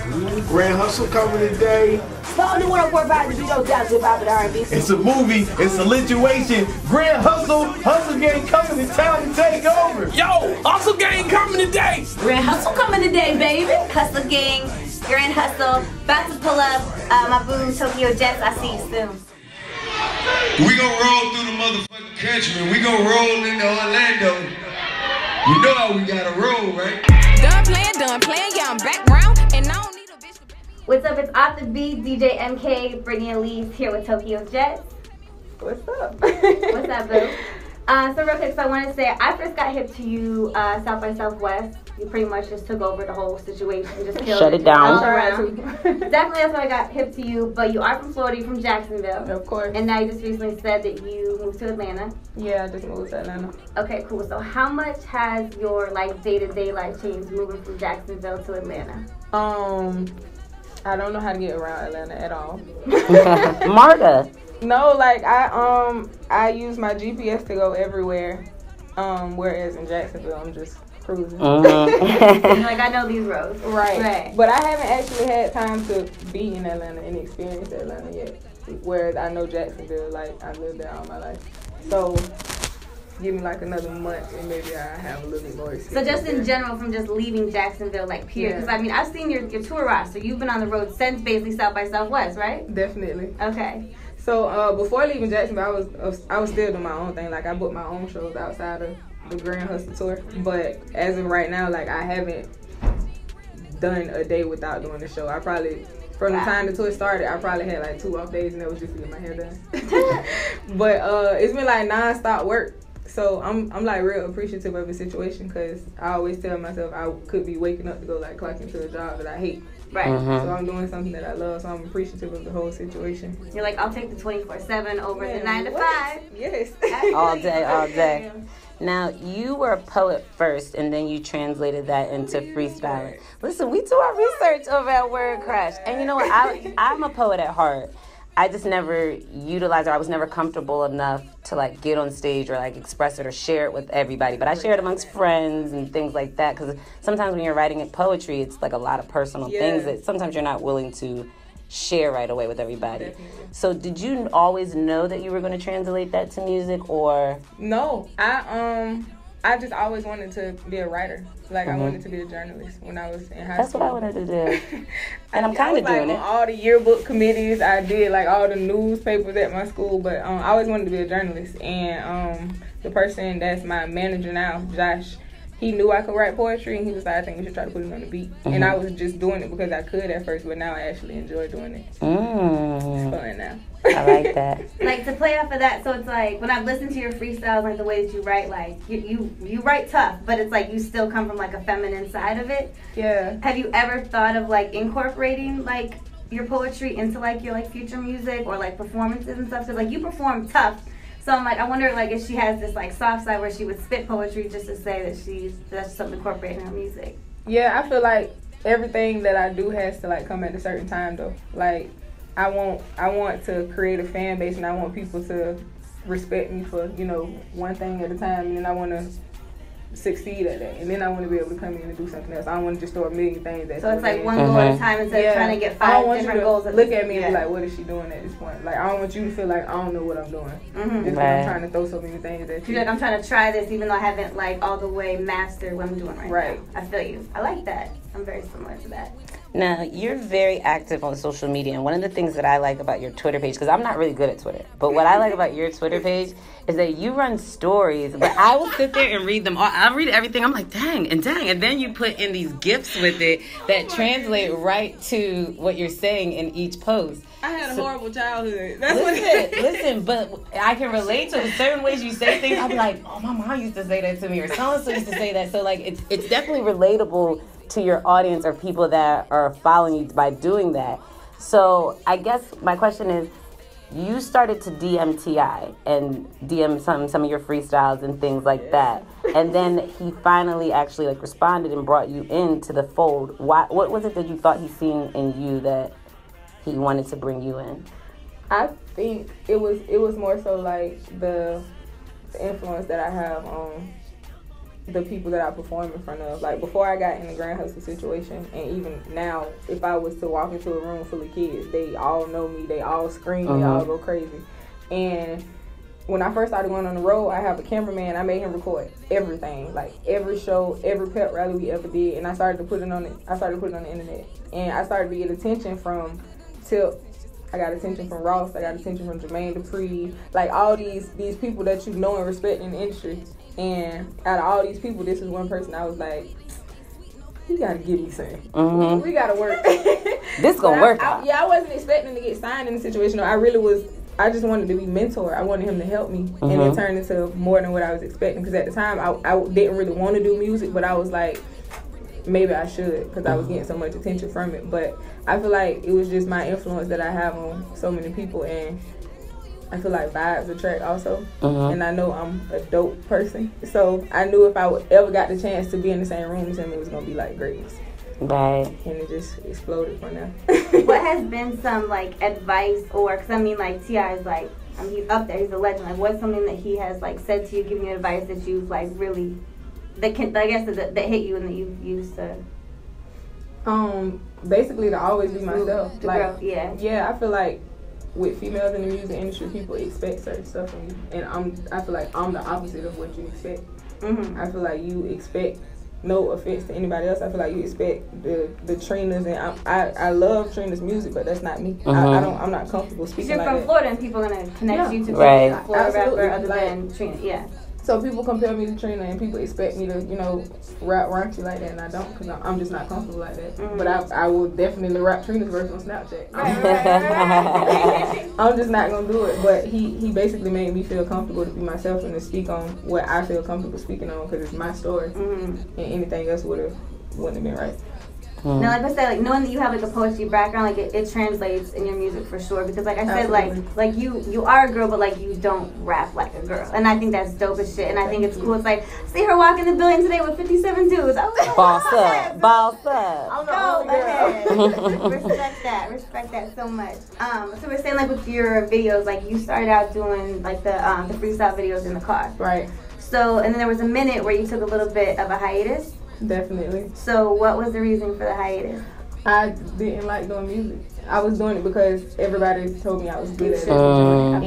Grand Hustle coming today. Follow the world for about the video down to about the R&B. It's a movie. It's a situation. Grand Hustle Gang coming to town to take over. Yo, Hustle Gang coming today. Grand Hustle coming today, baby. Hustle Gang, Grand Hustle. About to pull up my boo Tokyo Jetz. I see you soon. We gon' roll through the motherfucking country. We gon' roll into Orlando. You know how we gotta roll, right? Done playing, yeah, I'm back round, and I don't need a bitch to back me up. What's up? It's Off the Beat, Djmk, Brittany and Elyse here with Tokyo Jetz. What's up? What's up, boo? So real quick, so I want to say, I first got hip to you South by Southwest. You pretty much just took over the whole situation, just killed Shut it down. Definitely that's when I got hip to you, but you are from Florida, you're from Jacksonville. Of course. And now you just recently said that you moved to Atlanta. Yeah, I just moved to Atlanta. Okay, cool. So how much has your like day-to-day life changed moving from Jacksonville to Atlanta? I don't know how to get around Atlanta at all. Marta. No, like I use my GPS to go everywhere. Whereas in Jacksonville I'm just cruising. Like I know these roads. Right. But I haven't actually had time to be in Atlanta and experience Atlanta yet. Whereas I know Jacksonville, like I lived there all my life. So give me like another month and maybe I have a little bit more experience. So just in general, from just leaving Jacksonville, like period. Because I mean, I've seen your tour roster. You've been on the road since basically South by Southwest, right? Definitely. Okay. So before leaving Jacksonville, I was still doing my own thing. Like I booked my own shows outside of the Grand Hustle tour. But as of right now, like I haven't done a day without doing the show. I probably, from the time the tour started, I probably had like 2 off days and that was just to get my hair done. But it's been like non-stop work. So I'm like real appreciative of the situation because I always tell myself I could be waking up to go like clock into a job that I hate. Right. So I'm doing something that I love, so I'm appreciative of the whole situation. You're like, I'll take the 24/7 over the 9 to 5. Yes. All day. Now, you were a poet first, and then you translated that into freestyling. Listen, we do our research over at Word Crush. And you know what? I'm a poet at heart. I just never utilized it. I was never comfortable enough to like get on stage or like express it or share it with everybody. But I share it amongst friends and things like that because sometimes when you're writing poetry, it's like a lot of personal things that sometimes you're not willing to share right away with everybody. Definitely. So did you always know that you were going to translate that to music or? No, I just always wanted to be a writer. Like I wanted to be a journalist when I was in high school. That's what I wanted to do. And I'm kind of doing it. On all the yearbook committees, I did like all the newspapers at my school, but I always wanted to be a journalist. And the person that's my manager now, Josh, he knew I could write poetry, and he was like, I think we should try to put it on the beat. And I was just doing it because I could at first, but now I actually enjoy doing it. It's fun now. I like that. Like to play off of that, so it's like when I've listened to your freestyles, like the way that you write, like you write tough, but it's like you still come from like a feminine side of it. Yeah. Have you ever thought of like incorporating like your poetry into like your like future music or like performances and stuff? So like you perform tough. So I'm like, I wonder like if she has this like soft side where she would spit poetry just to say that that's something incorporated in her music. Yeah, I feel like everything that I do has to like come at a certain time though. Like I want to create a fan base and I want people to respect me for, you know, one thing at a time, and then I want to succeed at that, and then I want to be able to come in and do something else. I don't want to just throw a million things at So it's like one goal at a time instead of trying to get 5 different goals. Look at me and be like, what is she doing at this point? Like I don't want you to feel like I don't know what I'm doing. Just because I'm trying to throw so many things at you. You're like, I'm trying to try this even though I haven't like all the way mastered what I'm doing right now. I feel you. I like that. I'm very similar to that. Now, you're very active on social media, and one of the things that I like about your Twitter page, because I'm not really good at Twitter, but what I like about your Twitter page is that you run stories, but I will sit there and read them all. I'll read everything. I'm like, dang, and then you put in these GIFs with it that translate right to what you're saying in each post. I had a horrible childhood. Listen, but I can relate to certain ways you say things. I'll be like, oh, my mom used to say that to me, or so-and-so used to say that. So, like, it's definitely relatable to your audience or people that are following you by doing that. So I guess my question is, you started to DM T.I. and DM some of your freestyles and things like that. And then he finally actually like responded and brought you into the fold. What was it that you thought he seen in you that he wanted to bring you in? I think it was more so like the influence that I have on the people that I perform in front of. Like, before I got in the Grand Hustle situation, and even now, if I was to walk into a room full of kids, they all know me, they all scream, they all go crazy. And when I first started going on the road, I have a cameraman. I made him record everything, like every show, every pep rally we ever did, and I started to put it on the internet. And I started to get attention from Tip. I got attention from Ross. I got attention from Jermaine, like all these people that you know and respect in the industry. And out of all these people, this is one person I was like, he gotta give me something. We gotta work. This gonna work out. I wasn't expecting to get signed in the situation. I just wanted to be mentor. I wanted him to help me. And it turned into more than what I was expecting. Because at the time, I didn't really want to do music, but I was like, maybe I should, because I was getting so much attention from it. But I feel like it was just my influence that I have on so many people. And I feel like vibes attract also. And I know I'm a dope person. So I knew if I ever got the chance to be in the same room as him, it was going to be like greatness. Right. And it just exploded from there. What has been some like advice, or because I mean like T.I. is like, I mean, he's up there, he's a legend. Like, what's something that he has like said to you, giving you advice that you've like really, that hit you and that you've used to? Basically to always be myself. Yeah, I feel like with females in the music industry, people expect certain stuff from you, and I feel like I'm the opposite of what you expect. I feel like you expect, no offense to anybody else, I feel like you expect the Trinas, and I love Trina's music, but that's not me. I'm not comfortable speaking like that. You're from Florida, and people are gonna connect you to right. a Florida rapper other than Trina. Yeah. So people compare me to Trina, and people expect me to, rap raunchy like that, and I don't, because I'm just not comfortable like that. But I will definitely rap Trina's verse on Snapchat. I'm just not gonna do it. But he basically made me feel comfortable to be myself and to speak on what I feel comfortable speaking on, because it's my story, and anything else wouldn't have been right. Now, like I said, like knowing that you have like a poetry background, like it translates in your music for sure. Because like I said, like you are a girl, but like you don't rap like a girl, and I think that's dope as shit. And I think it's cool. It's like, see her walking the building today with 57 dudes. I was like, boss up. I'm the only girl. Respect that so much. So we're saying like with your videos, like you started out doing like the freestyle videos in the car, right? So and then there was a minute where you took a little bit of a hiatus. Definitely. So what was the reason for the hiatus? I didn't like doing music. I was doing it because everybody told me I was good at it. And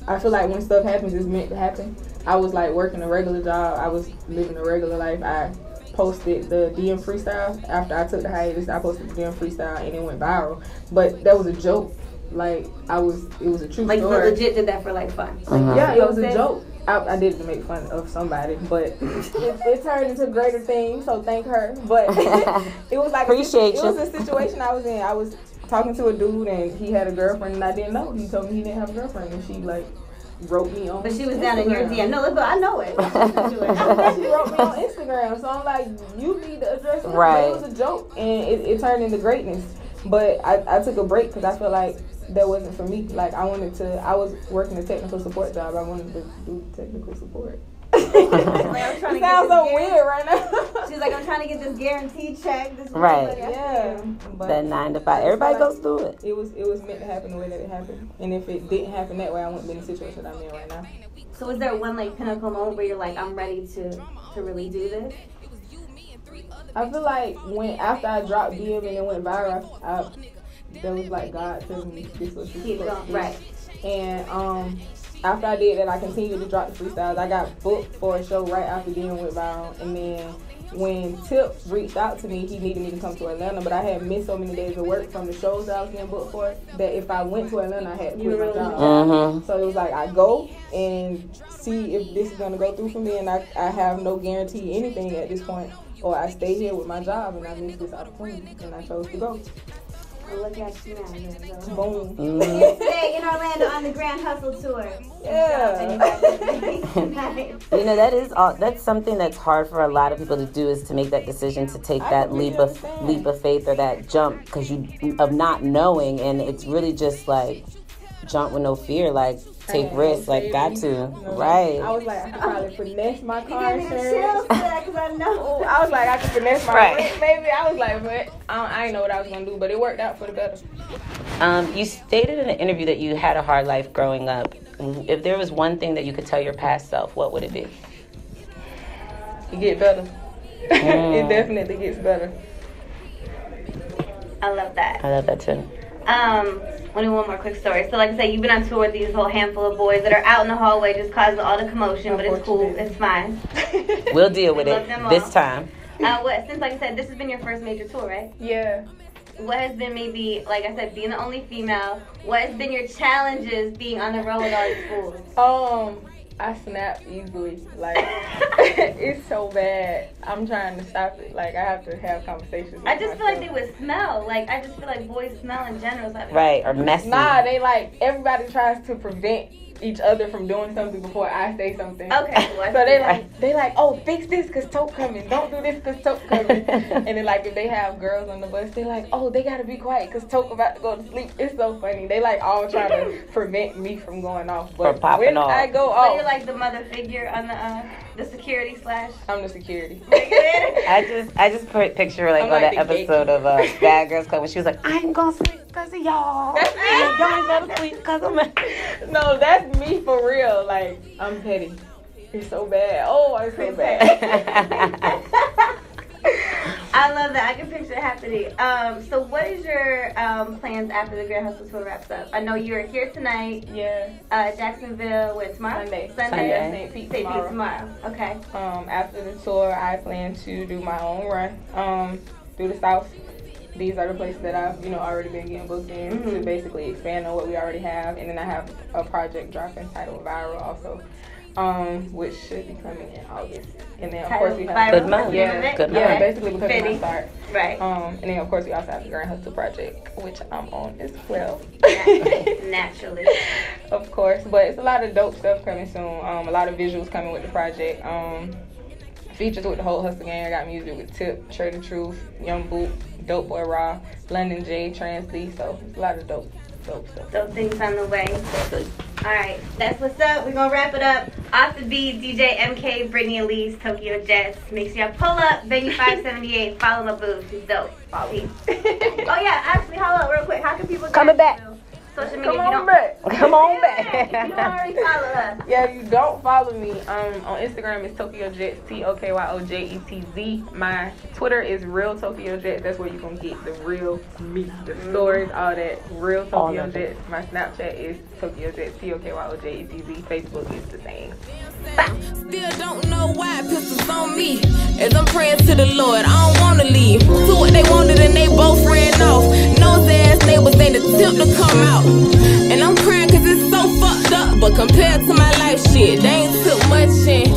I feel like when stuff happens, it's meant to happen. I was like working a regular job. I was living a regular life. I posted the DM freestyle. After I took the hiatus, I posted the DM freestyle and it went viral. But that was a joke. Like, it was a true story. Like, you legit did that for like fun? Yeah, it was a joke. I did it to make fun of somebody, but it turned into greater things, so thank her. But it was like it was a situation I was in. I was talking to a dude and he had a girlfriend and I didn't know. He told me he didn't have a girlfriend and she like wrote me on. But she was down in your DM. No, look, I know it. She wrote me on Instagram, so I'm like, you need to address it. Right. It was a joke and it turned into greatness. But I took a break because I felt like that wasn't for me. Like I was working a technical support job. I wanted to do technical support. It sounds so weird right now. She's like, I'm trying to get this guaranteed check. This right. Yeah. But that 9 to 5. Everybody goes through it. It was meant to happen the way that it happened. And if it didn't happen that way, I wouldn't be in the situation that I'm in right now. So was there one like pinnacle moment where you're like, I'm ready to really do this? I feel like after I dropped DM and it went viral, that was like God telling me this was keep going, right? And after I did that, I continued to drop the freestyles. I got booked for a show right after DM went viral, and then when Tip reached out to me, he needed me to come to Atlanta, but I had missed so many days of work from the shows that I was getting booked for that if I went to Atlanta, I had to quit my job. So it was like I go and see if this is gonna go through for me, and I have no guarantee anything at this point. Or I stay here with my job and I missed this opportunity and I chose to go. Well, look at you now. Boom. Today in Orlando on the Grand Hustle Tour. Yeah. That's something that's hard for a lot of people to do, is to make that decision, to take that leap of faith or that jump of not knowing, and it's really just like jump with no fear, like take risks, like got to, right? I was like, I could probably finesse my car insurance. I was like, I could finesse my rent, maybe. I was like, but I didn't know what I was gonna do, but it worked out for the better. You stated in an interview that you had a hard life growing up. If there was one thing that you could tell your past self, what would it be? it get better. It definitely gets better. I love that. I love that too. One more quick story. So, like I said, you've been on tour with these whole handful of boys that are out in the hallway just causing all the commotion, but it's cool. It's fine. We'll deal with it this time. Since, like I said, this has been your first major tour, right? Yeah. What has been maybe, like I said, being the only female, what has been your challenges being on the road with all these fools? I snap easily. Like, it's so bad. I'm trying to stop it. Like, I have to have conversations with I just feel myself. like they would smell. Like, I just feel like boys smell in general. So Right, or messy. Nah, they like, everybody tries to prevent each other from doing something before I say something. Okay. So they like, oh, fix this because Toke coming. Don't do this because Toke coming. And then like if they have girls on the bus, they like, oh, they gotta be quiet because Toke about to go to sleep. It's so funny. They like all try to prevent me from going off. But when I go off, so you're like the mother figure on the security / I'm the security. I just picture like on that episode of Bad Girls Club when she was like, I ain't gonna sleep because of y'all. Y'all ain't gonna sleep because of me. No, that's me for real. Like, I'm petty. It's so bad. Oh, it's so bad. I love that. I can picture it happening. So what is your plans after the Grand Hustle Tour wraps up? I know you're here tonight. Yeah. Jacksonville, when tomorrow? Sunday. St. Pete tomorrow. Okay. After the tour, I plan to do my own run through the South. These are the places that I've, already been getting booked in to basically expand on what we already have. And then I have a project dropping titled Viral also, which should be coming in August. And then, of course, we have... Good month. Yeah, Good month. Yeah, basically because of my start. Right. And then, of course, we also have the Grand Hustle Project, which I'm on as well. Naturally. Of course. But it's a lot of dope stuff coming soon. A lot of visuals coming with the project. Features with the whole Hustle Gang. I got music with Tip, Trade the Truth, Young Boot, Dope Boy Raw, London J, Trans-Lee. So it's a lot of dope stuff. Dope things on the way. Alright, that's what's up. We're gonna wrap it up. Off the beat, Djmk, Brittany, Elyse, Tokyo Jetz. Make sure y'all pull up, Venue 578, follow my boo. She's dope. Peace. Oh yeah, actually, hold up real quick. How can people Coming back. Social media? Come on back. You don't already follow us. Yeah, you don't follow me. On Instagram it's Tokyo Jetz, TOKYOJETZ. My Twitter is Real Tokyo Jetz. That's where you're gonna get the real me, the stories, all that. Real Tokyo Jetz. My Snapchat is Tokyo Jetz, TOKYOJETZ. Facebook is the same. Still don't know why pistols on me. As I'm praying to the Lord, I don't wanna leave. Do what they wanted and they both ran off. Nose ass neighbors ain't attempt to come out. And I'm crying cause it's so fucked up. But compared to my life shit, they ain't took much in.